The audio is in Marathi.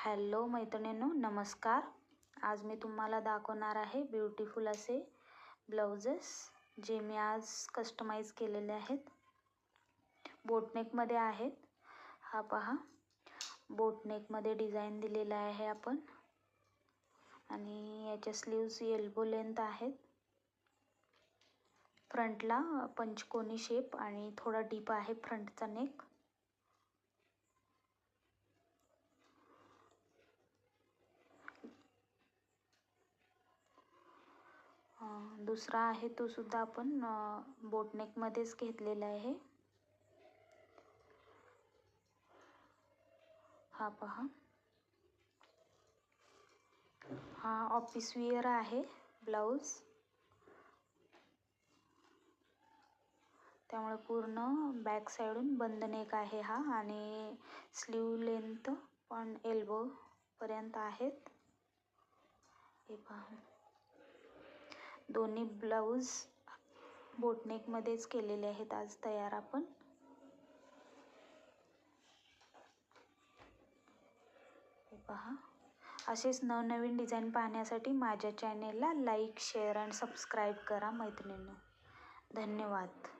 हॅलो मैत्रिणींनो, नमस्कार. आज मी तुम्हाला दाखवणार आहे ब्युटिफुल असे ब्लाउजेस जे मी आज कस्टमाइज केलेले आहेत. बोटनेकमध्ये आहेत. हा पहा, बोटनेकमध्ये डिझाईन दिलेला आहे आपण आणि याच्या स्लीव्स एल्बो लेंथ आहेत. फ्रंटला पंचकोनी शेप आणि थोडा डीप आहे फ्रंटचा नेक. दुसरा आहे तो सुद्धा आपण बोटनेकमध्येच घेतलेला आहे. हा पहा, हा ऑफिस वेअर आहे ब्लाऊज, त्यामुळे पूर्ण बॅक साईडून बंद नेक आहे हा आणि स्लीव लेंथ पण एल्बो पर्यंत आहेत. हे पहा, दोन्ही ब्लाऊज बोटनेकमध्येच केलेले आहेत आज तयार आपण. हे पहा, असेच नवनवीन डिझाईन पाहण्यासाठी माझ्या चॅनेलला लाईक, शेअर आणि सबस्क्राईब करा मैत्रिणींनो. धन्यवाद.